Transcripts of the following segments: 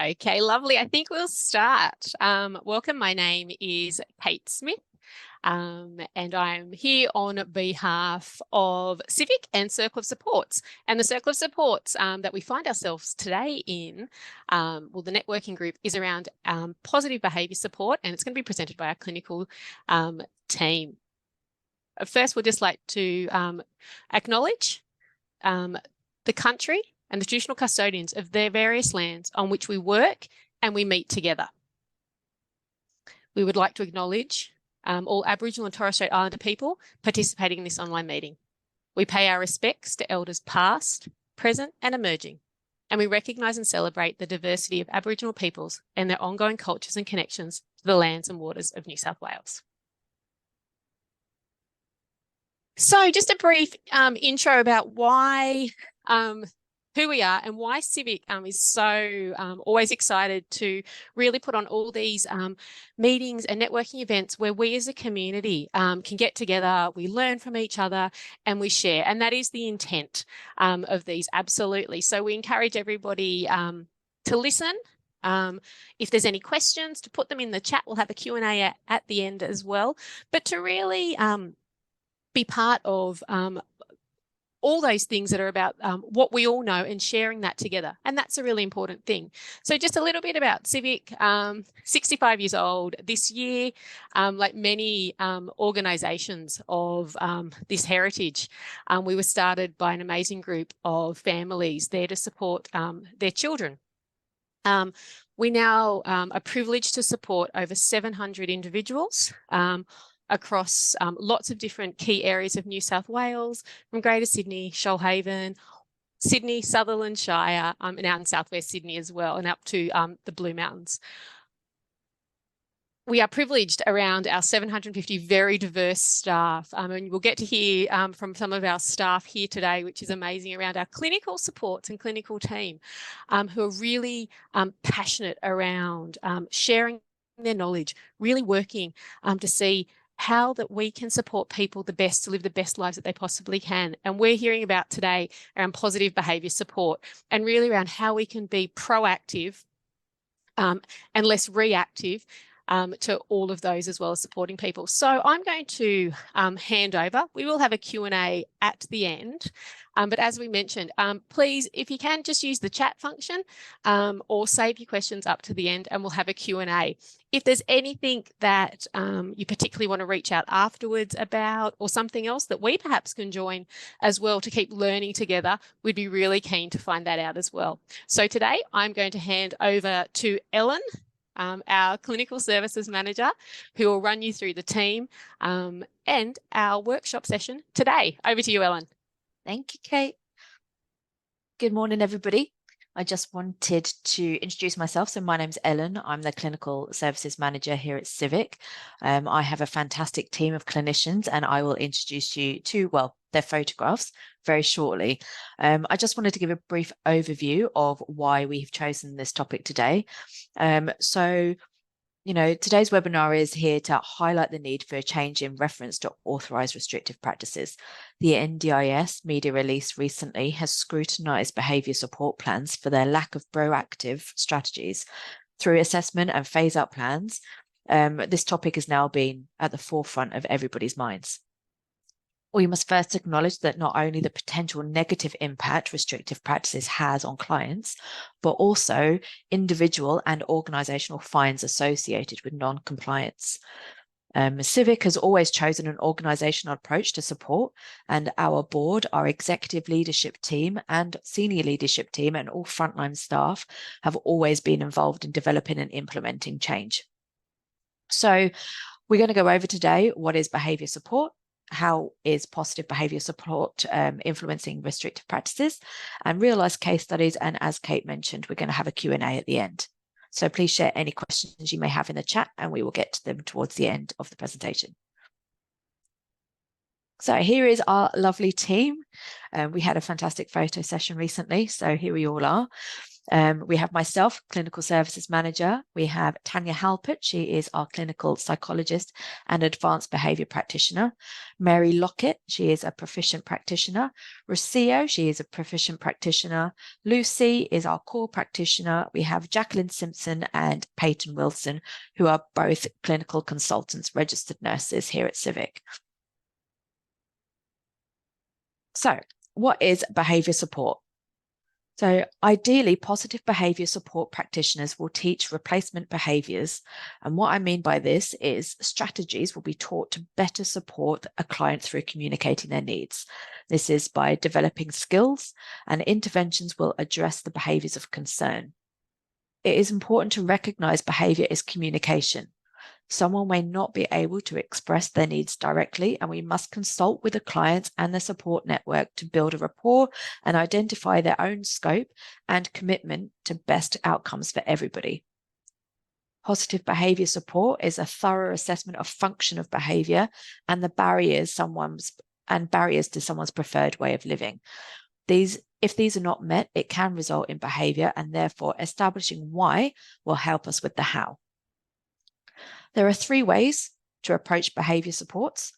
Okay, lovely. I think we'll start. Welcome. My name is Kate Smith, and I'm here on behalf of Civic and Circle of Supports. And the Circle of Supports that we find ourselves today in, well, the networking group is around positive behaviour support, and it's going to be presented by our clinical team. First, we'd just like to acknowledge the country and the traditional custodians of their various lands on which we work and we meet together. We would like to acknowledge all Aboriginal and Torres Strait Islander people participating in this online meeting. We pay our respects to elders past, present and emerging, and we recognise and celebrate the diversity of Aboriginal peoples and their ongoing cultures and connections to the lands and waters of New South Wales. So just a brief intro about why, who we are and why Civic is so always excited to really put on all these meetings and networking events where we as a community can get together, we learn from each other and we share. And that is the intent of these, absolutely. So we encourage everybody to listen. If there's any questions, to put them in the chat. We'll have a Q&A at the end as well. But to really be part of all those things that are about what we all know and sharing that together. And that's a really important thing. So just a little bit about Civic, 65 years old this year, like many organisations of this heritage. We were started by an amazing group of families there to support their children. We now are privileged to support over 700 individuals across lots of different key areas of New South Wales, from Greater Sydney, Shoalhaven, Sydney, Sutherland Shire, and out in southwest Sydney as well, and up to the Blue Mountains. We are privileged around our 750 very diverse staff, and we'll get to hear from some of our staff here today, which is amazing, around our clinical supports and clinical team, who are really passionate around sharing their knowledge, really working to see how that we can support people the best to live the best lives that they possibly can. And we're hearing about today around positive behaviour support and really around how we can be proactive and less reactive to all of those, as well as supporting people. So I'm going to hand over. We will have a Q&A at the end. But as we mentioned, please, if you can, just use the chat function or save your questions up to the end and we'll have a Q&A. If there's anything that you particularly want to reach out afterwards about, or something else that we perhaps can join as well to keep learning together, we'd be really keen to find that out as well. So today I'm going to hand over to Ellen, our clinical services manager, who will run you through the team and our workshop session today. Over to you, Ellen. Thank you, Kate. Good morning, everybody. I just wanted to introduce myself. So my name's Ellen. I'm the clinical services manager here at Civic. I have a fantastic team of clinicians and I will introduce you to, well, their photographs very shortly. I just wanted to give a brief overview of why we've chosen this topic today. Today's webinar is here to highlight the need for a change in reference to authorised restrictive practices. The NDIS media release recently has scrutinised behaviour support plans for their lack of proactive strategies. Through assessment and phase-out plans, this topic has now been at the forefront of everybody's minds. We must first acknowledge that not only the potential negative impact restrictive practices has on clients, but also individual and organisational fines associated with non-compliance. Civic has always chosen an organisational approach to support, and our board, our executive leadership team and senior leadership team and all frontline staff have always been involved in developing and implementing change. So we're going to go over today what is behaviour support, how is positive behaviour support influencing restrictive practices, and real-life case studies. And as Kate mentioned, we're going to have a Q&A at the end. So please share any questions you may have in the chat and we will get to them towards the end of the presentation. So here is our lovely team. We had a fantastic photo session recently, so here we all are. We have myself, Clinical Services Manager. We have Tanya Halpert. She is our clinical psychologist and advanced behaviour practitioner. Mary Lockett. She is a proficient practitioner. Rocio. She is a proficient practitioner. Lucy is our core practitioner. We have Jacqueline Simpson and Peyton Wilson, who are both clinical consultants, registered nurses here at Civic. So, what is behaviour support? So ideally, positive behaviour support practitioners will teach replacement behaviours. And what I mean by this is strategies will be taught to better support a client through communicating their needs. This is by developing skills, and interventions will address the behaviours of concern. It is important to recognise behaviour is communication. Someone may not be able to express their needs directly, and we must consult with the clients and the support network to build a rapport and identify their own scope and commitment to best outcomes for everybody. Positive behaviour support is a thorough assessment of function of behaviour and the barriers to someone's preferred way of living. If these are not met, it can result in behaviour, and therefore establishing why will help us with the how. There are 3 ways to approach behaviour supports.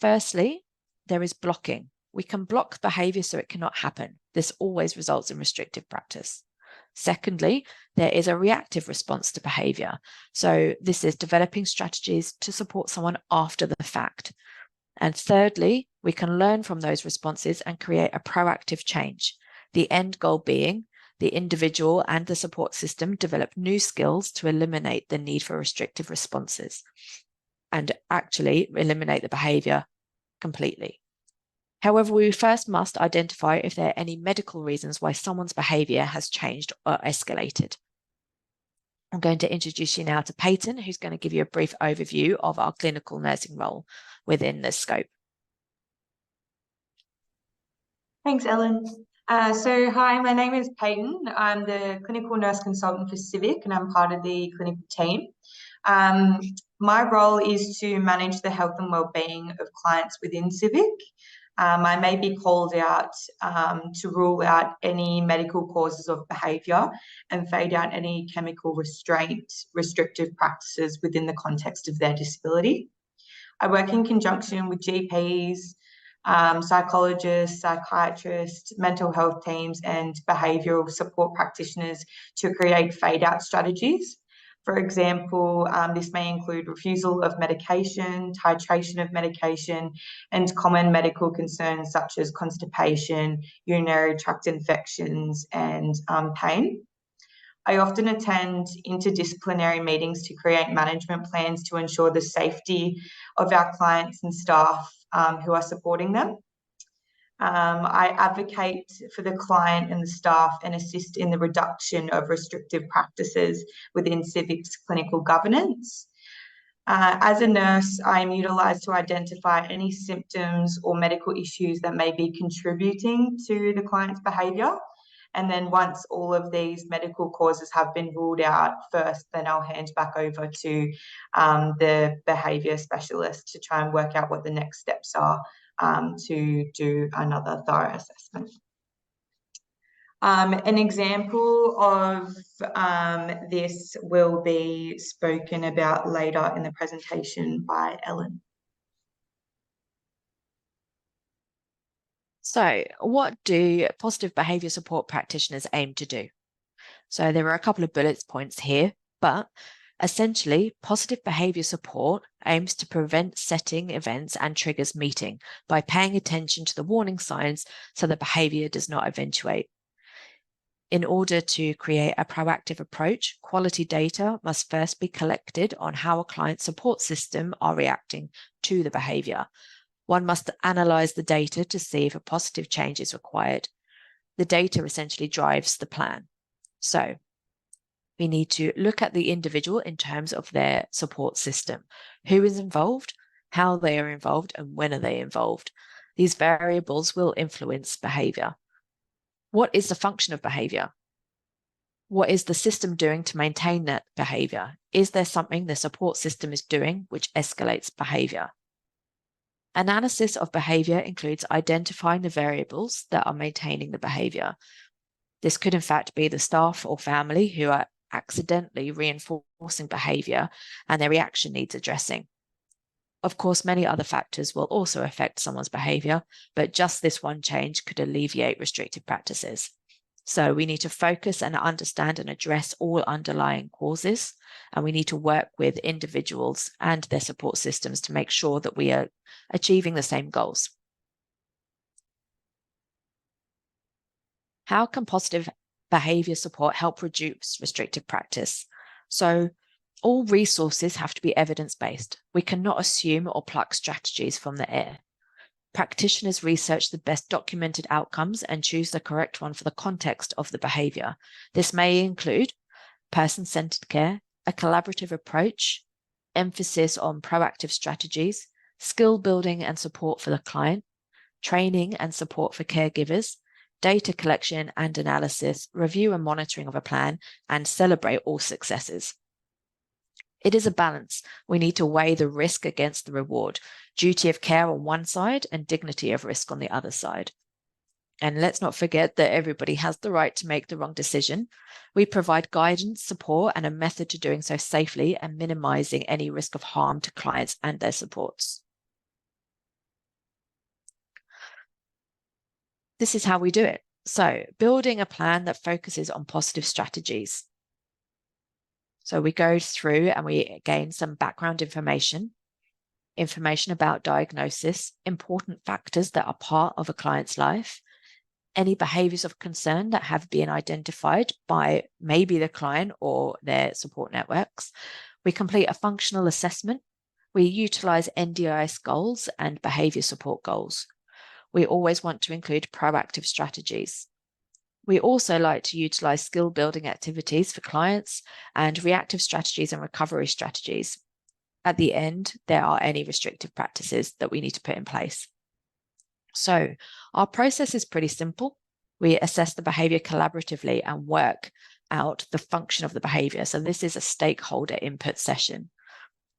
Firstly, there is blocking. We can block behaviour so it cannot happen. This always results in restrictive practice. Secondly, there is a reactive response to behaviour. So this is developing strategies to support someone after the fact. And thirdly, we can learn from those responses and create a proactive change. The end goal being the individual and the support system develop new skills to eliminate the need for restrictive responses and actually eliminate the behaviour completely. However, we first must identify if there are any medical reasons why someone's behaviour has changed or escalated. I'm going to introduce you now to Peyton, who's going to give you a brief overview of our clinical nursing role within this scope. Thanks, Ellen. Hi, my name is Peyton. I'm the clinical nurse consultant for Civic, and I'm part of the clinical team. My role is to manage the health and wellbeing of clients within Civic. I may be called out to rule out any medical causes of behaviour and fade out any chemical restrictive practices within the context of their disability. I work in conjunction with GPs, psychologists, psychiatrists, mental health teams, and behavioural support practitioners to create fade-out strategies. For example, this may include refusal of medication, titration of medication, and common medical concerns such as constipation, urinary tract infections, and pain. I often attend interdisciplinary meetings to create management plans to ensure the safety of our clients and staff who are supporting them. I advocate for the client and the staff and assist in the reduction of restrictive practices within Civic's clinical governance. As a nurse, I am utilised to identify any symptoms or medical issues that may be contributing to the client's behaviour. And then once all of these medical causes have been ruled out first, then I'll hand back over to the behaviour specialist to try and work out what the next steps are to do another thorough assessment. An example of this will be spoken about later in the presentation by Ellen. So what do positive behaviour support practitioners aim to do? So there are a couple of bullet points here, but essentially positive behaviour support aims to prevent setting events and triggers meeting by paying attention to the warning signs so that behaviour does not eventuate. In order to create a proactive approach, quality data must first be collected on how a client's support system are reacting to the behaviour. One must analyse the data to see if a positive change is required. The data essentially drives the plan. So we need to look at the individual in terms of their support system. Who is involved, how they are involved, and when are they involved? These variables will influence behaviour. What is the function of behaviour? What is the system doing to maintain that behaviour? Is there something the support system is doing which escalates behaviour? Analysis of behaviour includes identifying the variables that are maintaining the behaviour. This could in fact be the staff or family who are accidentally reinforcing behaviour and their reaction needs addressing. Of course, many other factors will also affect someone's behaviour, but just this one change could alleviate restrictive practices. So we need to focus and understand and address all underlying causes, and we need to work with individuals and their support systems to make sure that we are achieving the same goals. How can positive behaviour support help reduce restrictive practice? So all resources have to be evidence-based. We cannot assume or pluck strategies from the air. Practitioners research the best documented outcomes and choose the correct one for the context of the behaviour. This may include person-centred care, a collaborative approach, emphasis on proactive strategies, skill building and support for the client, training and support for caregivers, data collection and analysis, review and monitoring of a plan, and celebrate all successes. It is a balance. We need to weigh the risk against the reward, duty of care on one side and dignity of risk on the other side. And let's not forget that everybody has the right to make the wrong decision. We provide guidance, support, and a method to doing so safely and minimizing any risk of harm to clients and their supports. This is how we do it. So, building a plan that focuses on positive strategies. So we go through and we gain some background information about diagnosis, important factors that are part of a client's life, any behaviours of concern that have been identified by maybe the client or their support networks. We complete a functional assessment. We utilise NDIS goals and behaviour support goals. We always want to include proactive strategies. We also like to utilise skill building activities for clients and reactive strategies and recovery strategies. At the end, there are any restrictive practices that we need to put in place. So our process is pretty simple. We assess the behaviour collaboratively and work out the function of the behaviour. So this is a stakeholder input session.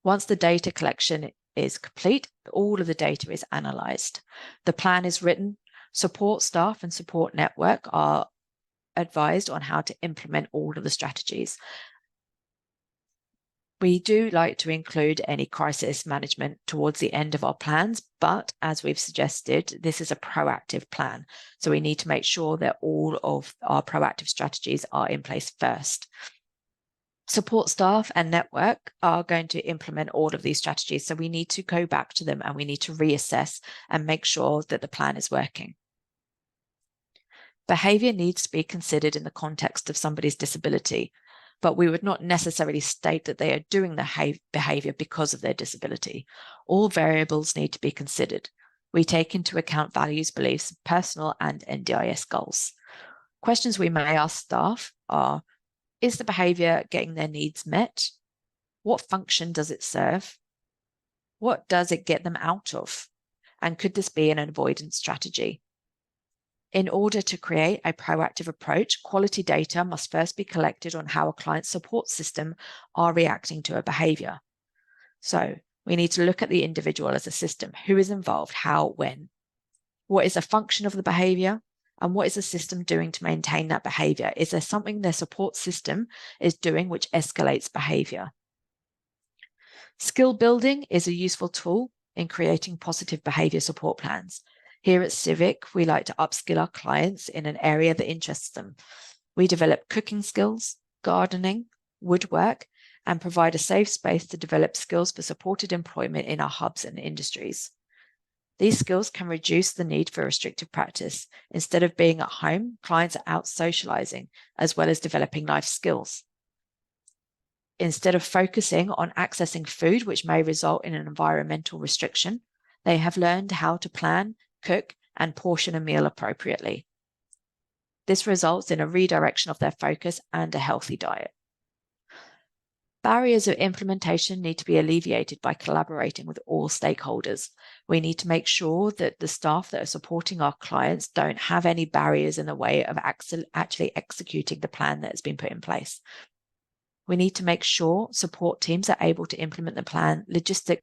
Once the data collection is complete, all of the data is analysed. The plan is written. Support staff and support network are advised on how to implement all of the strategies. We do like to include any crisis management towards the end of our plans, but as we've suggested, this is a proactive plan. So we need to make sure that all of our proactive strategies are in place first. Support staff and network are going to implement all of these strategies. So we need to go back to them and we need to reassess and make sure that the plan is working. Behaviour needs to be considered in the context of somebody's disability, but we would not necessarily state that they are doing the behaviour because of their disability. All variables need to be considered. We take into account values, beliefs, personal and NDIS goals. Questions we may ask staff are, is the behaviour getting their needs met? What function does it serve? What does it get them out of? And could this be an avoidance strategy? In order to create a proactive approach, quality data must first be collected on how a client's support system are reacting to a behaviour. So we need to look at the individual as a system. Who is involved? How? When? What is the function of the behaviour? And what is the system doing to maintain that behaviour? Is there something their support system is doing which escalates behaviour? Skill building is a useful tool in creating positive behaviour support plans. Here at Civic, we like to upskill our clients in an area that interests them. We develop cooking skills, gardening, woodwork, and provide a safe space to develop skills for supported employment in our hubs and industries. These skills can reduce the need for restrictive practice. Instead of being at home, clients are out socialising, as well as developing life skills. Instead of focusing on accessing food, which may result in an environmental restriction, they have learned how to plan, cook, and portion a meal appropriately. This results in a redirection of their focus and a healthy diet. Barriers of implementation need to be alleviated by collaborating with all stakeholders. We need to make sure that the staff that are supporting our clients don't have any barriers in the way of actually executing the plan that has been put in place. We need to make sure support teams are able to implement the plan logistically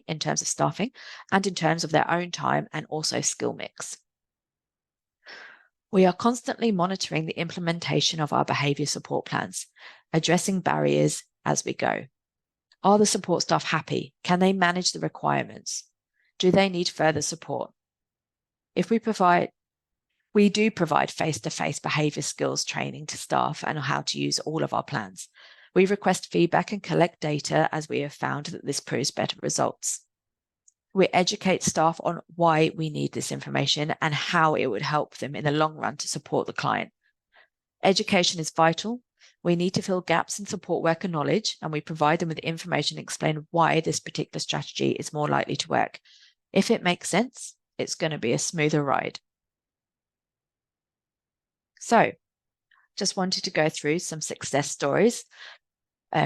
in terms of staffing and in terms of their own time and also skill mix. We are constantly monitoring the implementation of our behaviour support plans, addressing barriers as we go. Are the support staff happy? Can they manage the requirements? Do they need further support? We do provide face-to-face behaviour skills training to staff and how to use all of our plans. We request feedback and collect data as we have found that this proves better results. We educate staff on why we need this information and how it would help them in the long run to support the client. Education is vital. We need to fill gaps in support worker knowledge, and we provide them with information and explain why this particular strategy is more likely to work. If it makes sense, it's going to be a smoother ride. So, just wanted to go through some success stories.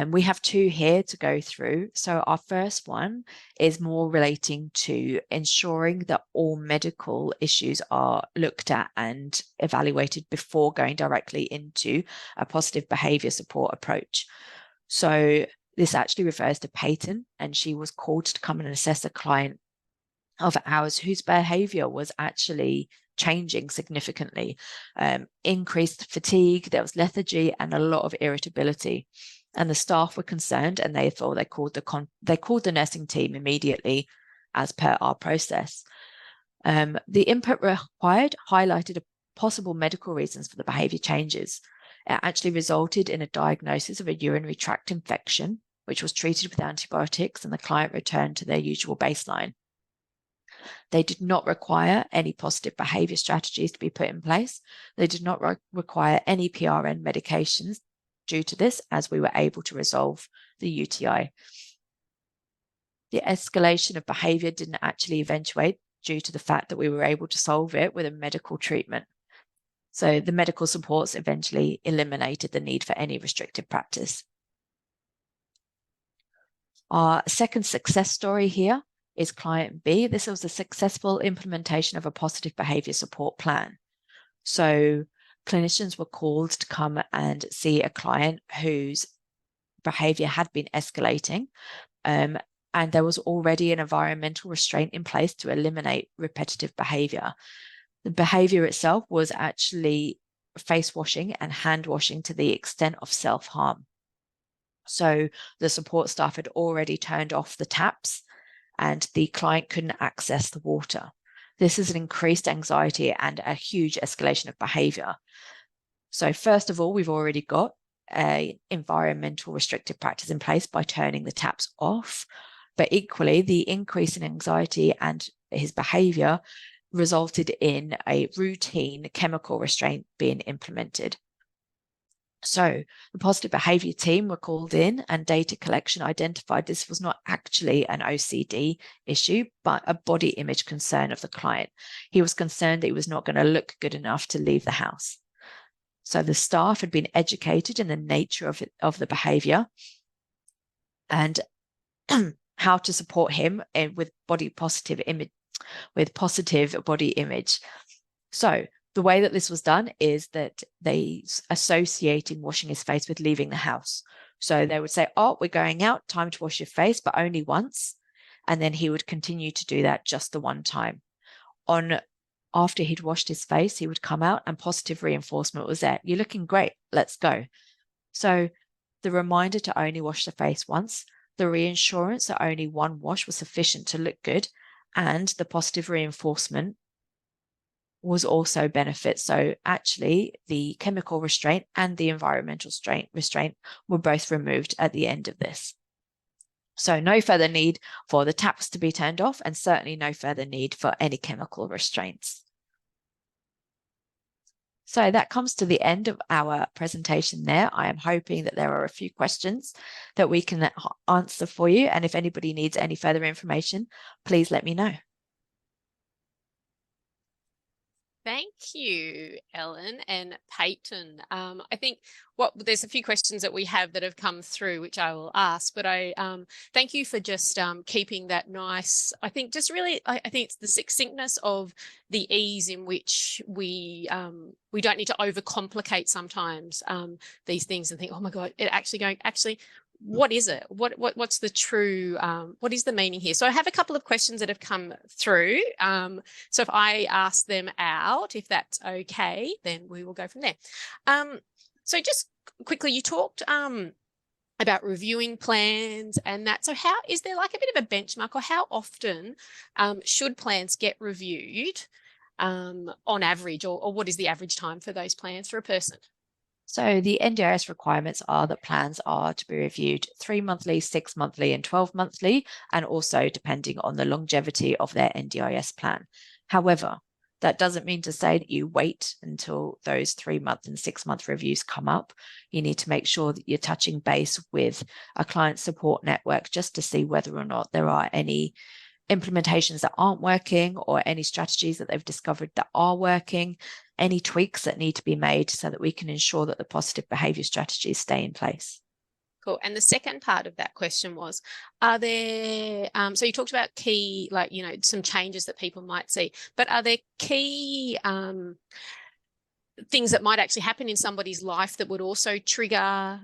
We have two here to go through. So our first one is more relating to ensuring that all medical issues are looked at and evaluated before going directly into a positive behaviour support approach. So this actually refers to Peyton, and she was called to come and assess a client of ours whose behaviour was actually changing significantly. Increased fatigue, there was lethargy, and a lot of irritability. And the staff were concerned, and they thought they called the nursing team immediately, as per our process. The input required highlighted possible medical reasons for the behaviour changes. It actually resulted in a diagnosis of a urinary tract infection, which was treated with antibiotics, and the client returned to their usual baseline. They did not require any positive behaviour strategies to be put in place. They did not require any PRN medications due to this, as we were able to resolve the UTI. The escalation of behaviour didn't actually eventuate due to the fact that we were able to solve it with a medical treatment. So the medical supports eventually eliminated the need for any restrictive practice. Our second success story here is client B. This was a successful implementation of a positive behaviour support plan. So clinicians were called to come and see a client whose behaviour had been escalating, and there was already an environmental restraint in place to eliminate repetitive behaviour. The behaviour itself was actually face washing and hand washing to the extent of self-harm. So the support staff had already turned off the taps, and the client couldn't access the water. This is an increased anxiety and a huge escalation of behaviour. So first of all, we've already got an environmental restrictive practice in place by turning the taps off. But equally, the increase in anxiety and his behaviour resulted in a routine chemical restraint being implemented. So the positive behaviour team were called in, and data collection identified this was not actually an OCD issue, but a body image concern of the client. He was concerned that he was not going to look good enough to leave the house. So the staff had been educated in the nature of the behaviour and how to support him with positive body image. So the way that this was done is that they associating washing his face with leaving the house. So they would say, oh, we're going out, time to wash your face, but only once. And then he would continue to do that just the one time. After he'd washed his face, he would come out and positive reinforcement was there. You're looking great. Let's go. So the reminder to only wash the face once, the reassurance that only one wash was sufficient to look good, and the positive reinforcement was also benefit. So actually the chemical restraint and the environmental restraint were both removed at the end of this. So no further need for the taps to be turned off, and certainly no further need for any chemical restraints. So that comes to the end of our presentation there. I am hoping that there are a few questions that we can answer for you. And if anybody needs any further information, please let me know. Thank you, Ellen and Peyton. I think there's a few questions that we have that have come through, which I will ask, but I thank you for just keeping that nice. I think just really, I think it's the succinctness of the ease in which we don't need to overcomplicate sometimes these things and think, oh my God, what is it? What's the true, what is the meaning here? So I have a couple of questions that have come through. So if I ask them out, if that's okay, then we will go from there. So just quickly, you talked about reviewing plans and that. So how is there like a bit of a benchmark, or how often should plans get reviewed on average, or what is the average time for those plans for a person? So the NDIS requirements are that plans are to be reviewed 3 monthly, 6 monthly, and 12 monthly, and also depending on the longevity of their NDIS plan. However, that doesn't mean to say that you wait until those 3-month and 6-month reviews come up. You need to make sure that you're touching base with a client support network just to see whether or not there are any implementations that aren't working, or any strategies that they've discovered that are working, any tweaks that need to be made so that we can ensure that the positive behaviour strategies stay in place. Cool. And the second part of that question was, are there, so you talked about key, like, you know, some changes that people might see, but are there key things that might actually happen in somebody's life that would also trigger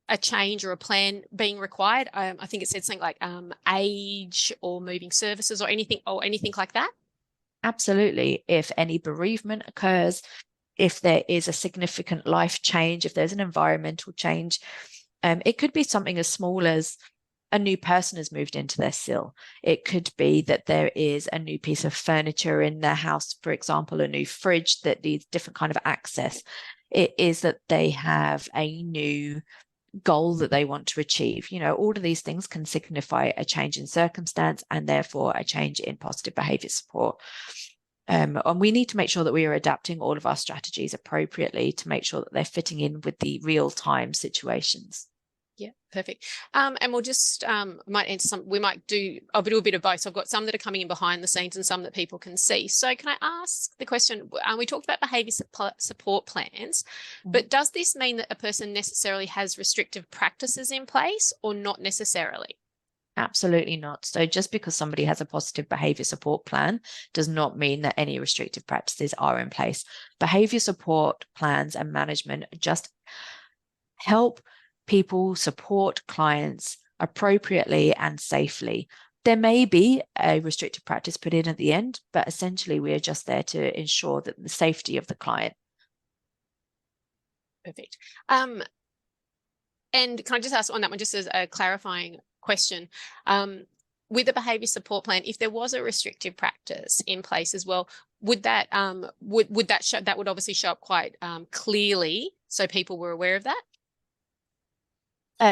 a change or a plan being required? I think it said something like age or moving services or anything like that. Absolutely. If any bereavement occurs, if there is a significant life change, if there's an environmental change, it could be something as small as a new person has moved into their sill. It could be that there is a new piece of furniture in their house, for example, a new fridge that needs different kind of access. It is that they have a new goal that they want to achieve. You know, all of these things can signify a change in circumstance and therefore a change in positive behaviour support. And we need to make sure that we are adapting all of our strategies appropriately to make sure that they're fitting in with the real-time situations. Yeah, perfect. And we'll just might answer some. We might do a bit of both. So I've got some that are coming in behind the scenes and some that people can see. So can I ask the question? We talked about behaviour support plans, but does this mean that a person necessarily has restrictive practices in place, or not necessarily? Absolutely not. So just because somebody has a positive behaviour support plan does not mean that any restrictive practices are in place. Behaviour support plans and management just help people support clients appropriately and safely. There may be a restrictive practice put in at the end, but essentially we are just there to ensure that the safety of the client. Perfect. And can I just ask on that one, just as a clarifying question, with a behaviour support plan, if there was a restrictive practice in place as well, would that would that show, that would obviously show up quite clearly, so people were aware of that?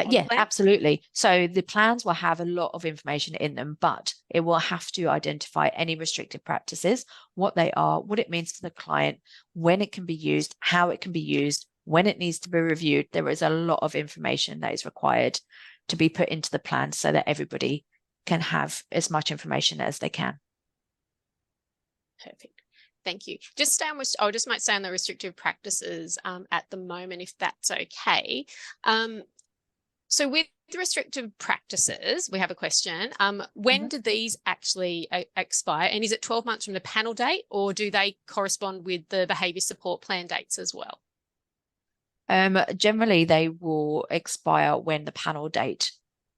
Yeah, absolutely. So the plans will have a lot of information in them, but it will have to identify any restrictive practices, what they are, what it means for the client, when it can be used, how it can be used, when it needs to be reviewed. There is a lot of information that is required to be put into the plan so that everybody can have as much information as they can. Perfect. Thank you. Just stay on, I just might stay on the restrictive practices at the moment, if that's okay. So with restrictive practices, we have a question. When do these actually expire? And is it 12 months from the panel date, or do they correspond with the behaviour support plan dates as well? Generally, they will expire when the panel date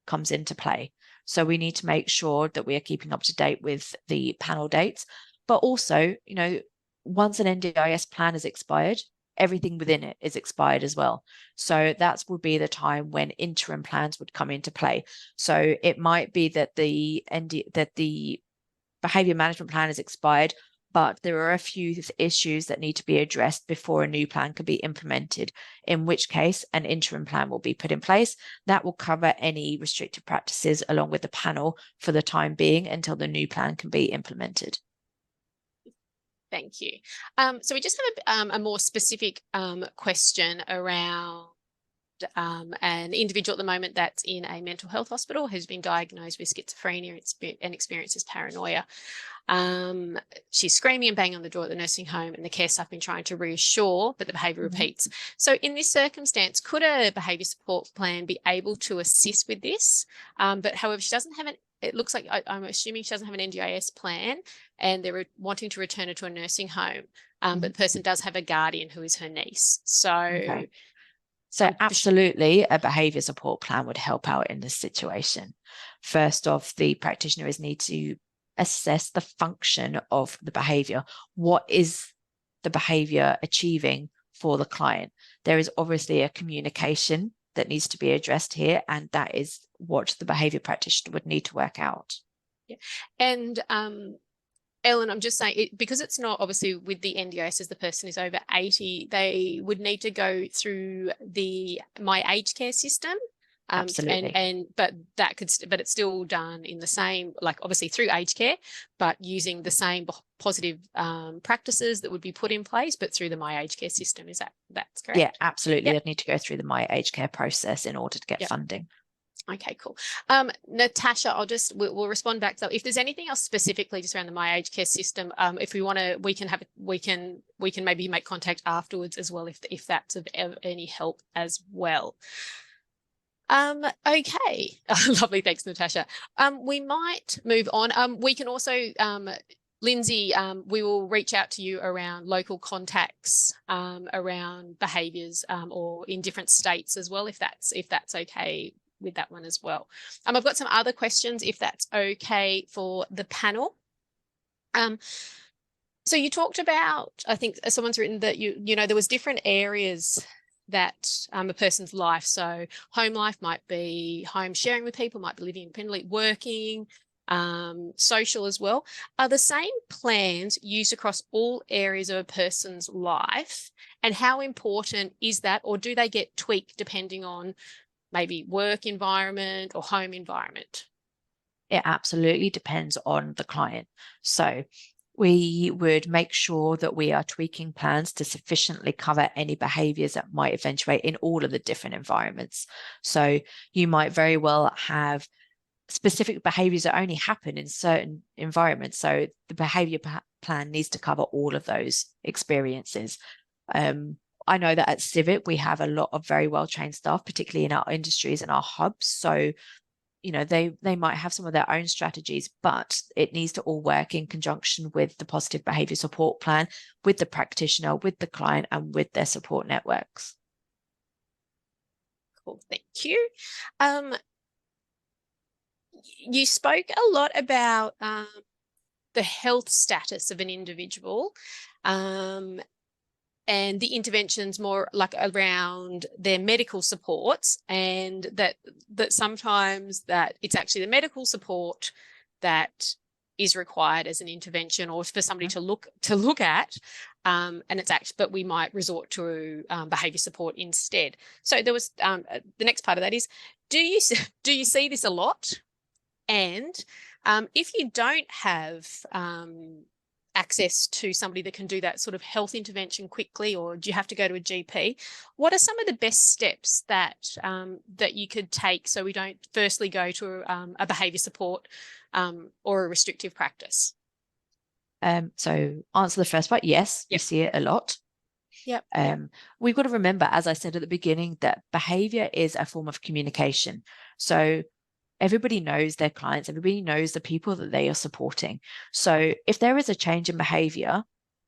comes into play. So we need to make sure that we are keeping up to date with the panel dates. But also, you know, once an NDIS plan is expired, everything within it is expired as well. So that would be the time when interim plans would come into play. So it might be that the behaviour management plan is expired, but there are a few issues that need to be addressed before a new plan can be implemented, in which case an interim plan will be put in place. That will cover any restrictive practices along with the panel for the time being until the new plan can be implemented. Thank you. So we just have a more specific question around an individual at the moment that's in a mental health hospital who's been diagnosed with schizophrenia and experiences paranoia. She's screaming and banging on the door at the nursing home, and the care staff have been trying to reassure, but the behaviour repeats. So in this circumstance, could a behaviour support plan be able to assist with this? But however, she doesn't have it looks like, I'm assuming she doesn't have an NDIS plan, and they're wanting to return her to a nursing home. But the person does have a guardian who is her niece. So So absolutely, a behaviour support plan would help out in this situation. First off, the practitioners need to assess the function of the behaviour. What is the behaviour achieving for the client? There is obviously a communication that needs to be addressed here, and that is what the behaviour practitioner would need to work out. Yeah. And Ellen, I'm just saying, because it's not obviously with the NDIS, as the person is over 80, they would need to go through the My Aged Care system. Absolutely. But it's still done in the same, like obviously through aged care, but using the same positive practices that would be put in place, but through the My Aged Care system. That's correct? Yeah, absolutely. Yep. They'd need to go through the My Aged Care process in order to get Yep. funding. Okay, cool. Natasha, we'll respond back. So if there's anything else specifically just around the My Aged Care system, if we want to, we can maybe make contact afterwards as well, if that's of any help as well. Okay. Lovely. Thanks, Natasha. We might move on. We can also, Lindsay, we will reach out to you around local contacts, around behaviours, or in different states as well, if that's okay with that one as well. I've got some other questions, if that's okay for the panel. So you talked about, I think someone's written that you know there was different areas that a person's life. So home life might be home sharing with people, might be living independently, working, social as well. Are the same plans used across all areas of a person's life? And how important is that? Or do they get tweaked depending on maybe work environment or home environment? It absolutely depends on the client. So we would make sure that we are tweaking plans to sufficiently cover any behaviours that might eventuate in all of the different environments. So you might very well have specific behaviours that only happen in certain environments. So the behaviour plan needs to cover all of those experiences. I know that at Civic, we have a lot of very well-trained staff, particularly in our industries and our hubs. So you know, they might have some of their own strategies, but it needs to all work in conjunction with the positive behaviour support plan, with the practitioner, with the client, and with their support networks. Cool, thank you. You spoke a lot about the health status of an individual, and the interventions more like around their medical supports, and that sometimes that it's actually the medical support that is required as an intervention, or for somebody to look at, and it's actually, but we might resort to behaviour support instead. So there was the next part of that is, do you see this a lot? And if you don't have access to somebody that can do that sort of health intervention quickly, or do you have to go to a GP? What are some of the best steps that that you could take so we don't firstly go to a behaviour support or a restrictive practice? So answer the first part, yes, Yep. We see it a lot. Yep. We've got to remember, as I said at the beginning, that behaviour is a form of communication. So everybody knows their clients, everybody knows the people that they are supporting. So if there is a change in behavior,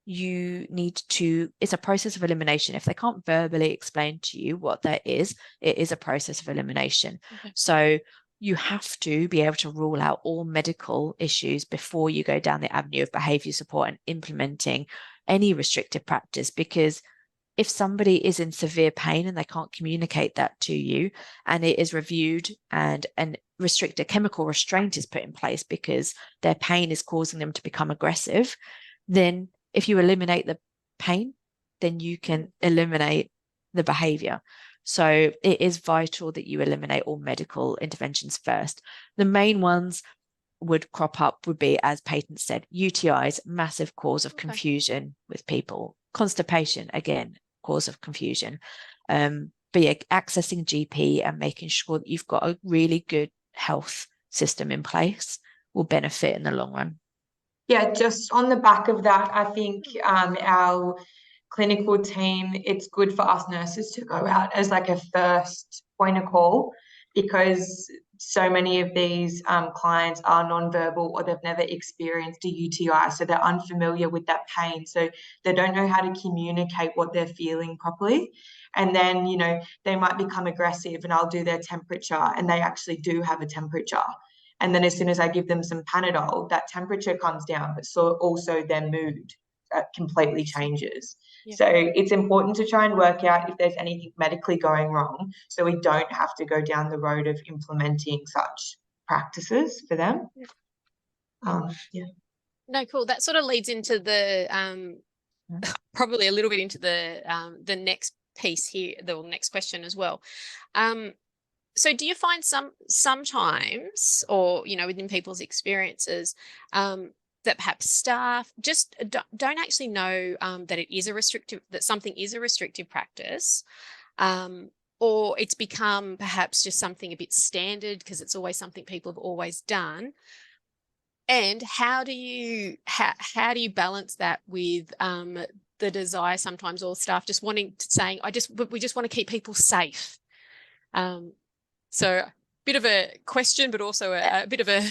you need to, it's a process of elimination. If they can't verbally explain to you what that is, it is a process of elimination. Okay. So you have to be able to rule out all medical issues before you go down the avenue of behavior support and implementing any restrictive practice, because if somebody is in severe pain and they can't communicate that to you, and it is reviewed and a chemical restraint is put in place because their pain is causing them to become aggressive, then if you eliminate the pain, then you can eliminate the behavior. So it is vital that you eliminate all medical interventions first. The main ones would crop up would be, as Peyton said, UTIs, massive cause of confusion with people. Constipation, again, cause of confusion. But yeah, accessing GP and making sure that you've got a really good health system in place will benefit in the long run. Yeah, just on the back of that, I think our clinical team, it's good for us nurses to go out as like a first point of call, because so many of these clients are nonverbal, or they've never experienced a UTI, so they're unfamiliar with that pain, so they don't know how to communicate what they're feeling properly. And then, you know, they might become aggressive, and I'll do their temperature, and they actually do have a temperature. And then as soon as I give them some Panadol, that temperature comes down, but so also their mood completely changes. Yeah. So it's important to try and work out if there's anything medically going wrong, so we don't have to go down the road of implementing such practices for them. Yeah. No, cool. That sort of leads into the probably a little bit into the next piece here, the next question as well. So do you find sometimes, or, you know, within people's experiences, that perhaps staff just don't actually know that it is that something is a restrictive practice, or it's become perhaps just something a bit standard because it's always something people have always done? And how do you balance that with the desire sometimes, or staff just wanting to saying, we just want to keep people safe? So a bit of a question, but also a bit of a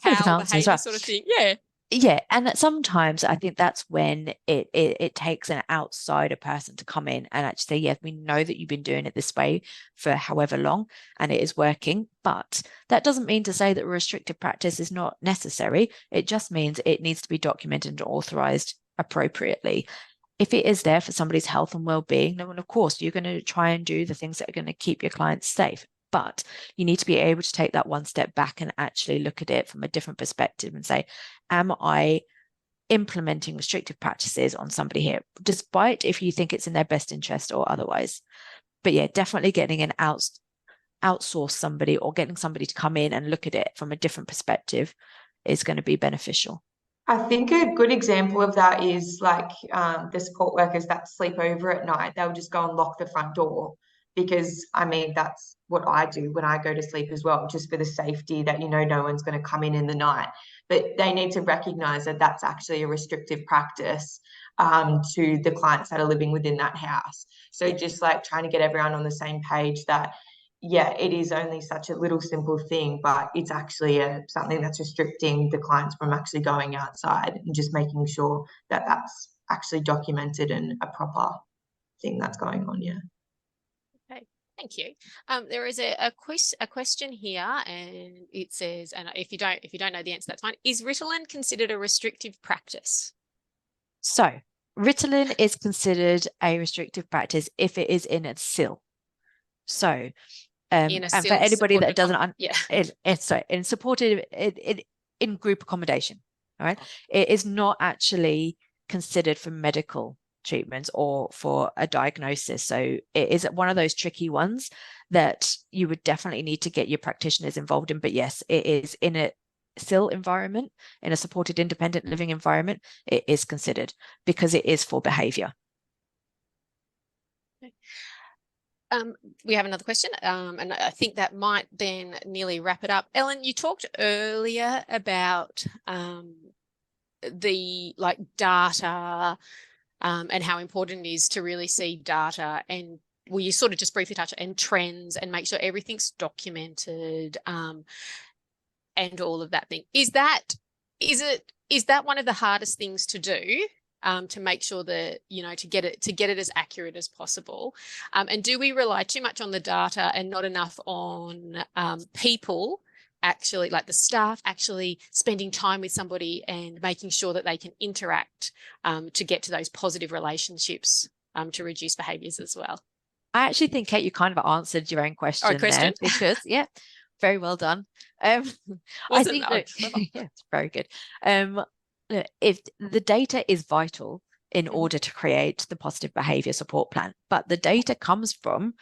how behaviour sort of thing. Yeah. Yeah, and that sometimes I think that's when it takes an outsider person to come in and actually say, yeah, we know that you've been doing it this way for however long and it is working, but that doesn't mean to say that a restrictive practice is not necessary. It just means it needs to be documented and authorized appropriately. If it is there for somebody's health and well-being, then of course you're going to try and do the things that are going to keep your clients safe. But you need to be able to take that one step back and actually look at it from a different perspective and say, am I implementing restrictive practices on somebody here, despite if you think it's in their best interest or otherwise? But yeah, definitely getting an outsource somebody, or getting somebody to come in and look at it from a different perspective is going to be beneficial. I think a good example of that is like the support workers that sleep over at night. They'll just go and lock the front door, because I mean, that's what I do when I go to sleep as well, just for the safety that, you know, no one's going to come in the night. But they need to recognize that that's actually a restrictive practice to the clients that are living within that house. So just like trying to get everyone on the same page that, yeah, it is only such a little simple thing, but it's actually something that's restricting the clients from actually going outside, and just making sure that that's actually documented and a proper thing that's going on. Yeah. Okay, thank you. There is a question here, and it says, and if you don't know the answer, that's fine. Is Ritalin considered a restrictive practice? So Ritalin is considered a restrictive practice if it is in a SIL. So and for anybody that doesn't, in group accommodation, all right, it is not actually considered for medical treatments or for a diagnosis. So it is one of those tricky ones that you would definitely need to get your practitioners involved in. But yes, it is in a SIL environment, in a supported independent living environment, it is considered, because it is for behavior. Okay. We have another question, and I think that might then nearly wrap it up. Ellen, you talked earlier about the data and how important it is to really see data, and you sort of just briefly touch and trends, and make sure everything's documented, and all of that thing. Is that one of the hardest things to do? To make sure that, you know, to get it as accurate as possible, and do we rely too much on the data and not enough on people actually, like the staff actually spending time with somebody and making sure that they can interact to get to those positive relationships to reduce behaviours as well? I actually think, Kate, you kind of answered your own question there, because yeah, very well done. I think that, yeah, it's very good. If the data is vital in order to create the positive behavior support plan, but the data comes from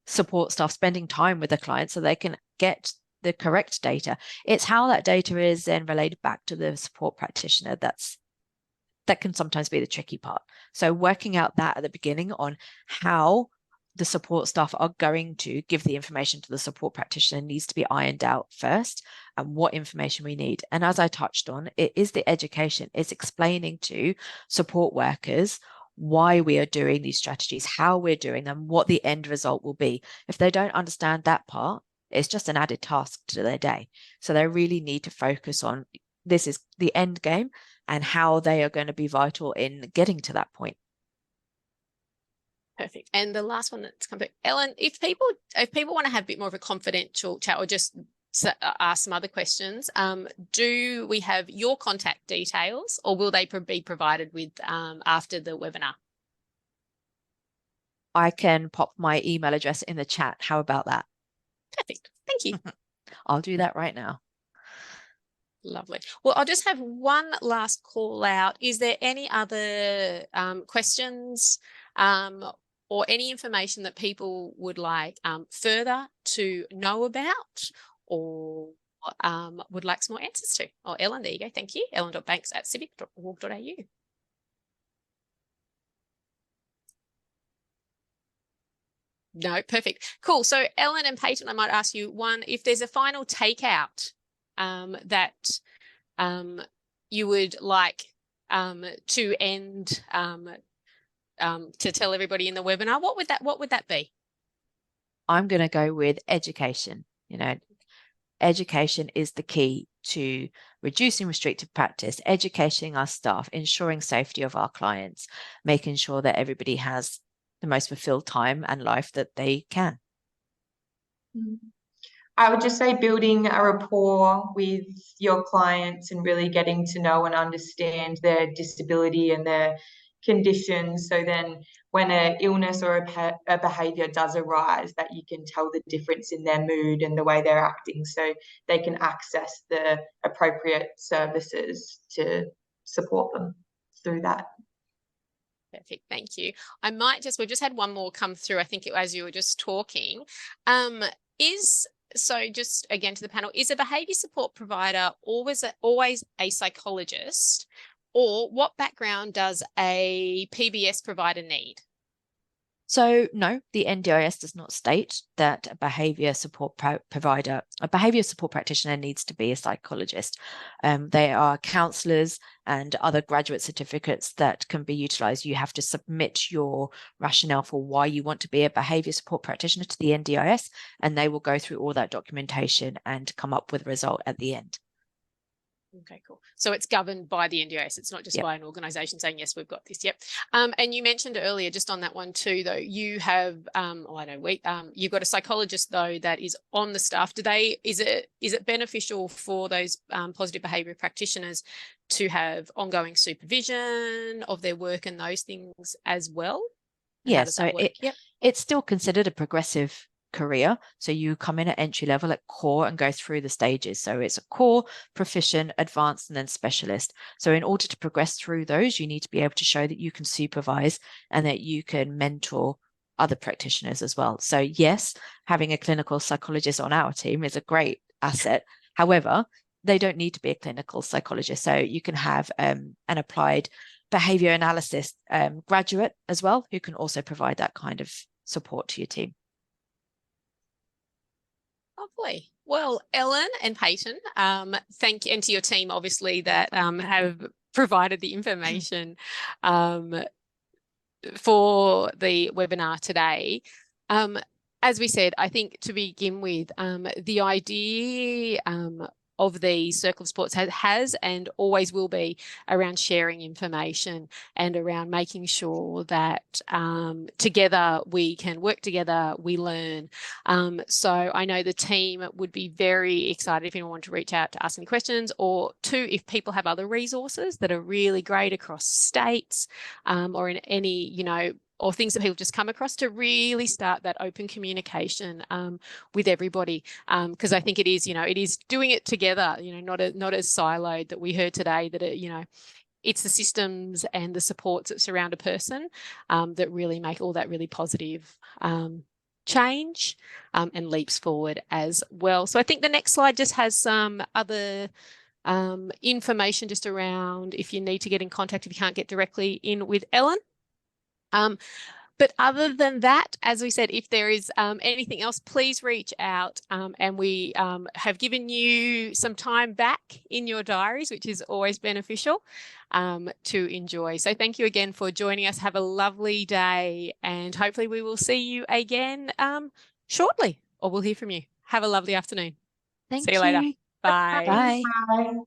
support staff spending time with the client so they can get the correct data. It's how that data is then related back to the support practitioner that can sometimes be the tricky part. So working out that at the beginning on how the support staff are going to give the information to the support practitioner needs to be ironed out first, and what information we need. And as I touched on, it is the education. It's explaining to support workers why we are doing these strategies, how we're doing them, what the end result will be. If they don't understand that part, It's just an added task to their day. So they really need to focus on this is the end game and how they are going to be vital in getting to that point. Perfect. And the last one that's come through, Ellen, if people want to have a bit more of a confidential chat or just ask some other questions, do we have your contact details, or will they be provided with after the webinar? I can pop my email address in the chat. How about that? Perfect. Thank you. I'll do that right now. Lovely. Well, I'll just have one last call out. Is there any other questions or any information that people would like further to know about or would like some more answers to? Oh, Ellen, there you go. Thank you. ellen.banks@civic.org.au. No, perfect. Cool. So Ellen and Peyton, I might ask you one, if there's a final takeout that you would like to end to tell everybody in the webinar, what would that be? I'm going to go with education. You know, education is the key to reducing restrictive practice, educating our staff, ensuring safety of our clients, making sure that everybody has the most fulfilled time and life that they can. I would just say building a rapport with your clients and really getting to know and understand their disability and their conditions. So then when an illness or a behaviour does arise, that you can tell the difference in their mood and the way they're acting, so they can access the appropriate services to support them through that. Perfect. Thank you. we've just had one more come through. I think as you were just talking, so just again to the panel, is a behaviour support provider always a psychologist, or what background does a PBS provider need? So no, the NDIS does not state that a behaviour support practitioner needs to be a psychologist. They are counsellors and other graduate certificates that can be utilised. You have to submit your rationale for why you want to be a behaviour support practitioner to the NDIS, and they will go through all that documentation and come up with a result at the end. Okay, cool. So it's governed by the NDIS. It's not just by an organisation saying, yes, we've got this. Yep. And you mentioned earlier, just on that one too, though, you have, you've got a psychologist though that is on the staff. Is it beneficial for those positive behaviour practitioners to have ongoing supervision of their work and those things as well? Yeah, so it's still considered a progressive career. So you come in at entry level at core and go through the stages. So it's a core, proficient, advanced, and then specialist. So in order to progress through those, you need to be able to show that you can supervise and that you can mentor other practitioners as well. So yes, having a clinical psychologist on our team is a great asset. However, they don't need to be a clinical psychologist. So you can have an applied behavior analysis graduate as well, who can also provide that kind of support to your team. Lovely. Well, Ellen and Peyton, thank you, and to your team, obviously, that have provided the information for the webinar today. As we said, I think to begin with, the idea of the Circle of Supports has and always will be around sharing information and around making sure that together we can work together, we learn. So I know the team would be very excited if anyone want to reach out to ask any questions, or two, if people have other resources that are really great across states or in any, or things that people just come across, to really start that open communication with everybody. Because I think it is doing it together, not as siloed that we heard today, that it's the systems and the supports that surround a person that really make all that really positive change and leaps forward as well. So I think the next slide just has some other information just around if you need to get in contact, if you can't get directly in with Ellen. But other than that, as we said, if there is anything else, please reach out, and we have given you some time back in your diaries, which is always beneficial to enjoy. So thank you again for joining us. Have a lovely day, and hopefully we will see you again shortly, or we'll hear from you. Have a lovely afternoon. Thank See you later. you. Bye. Bye. Bye.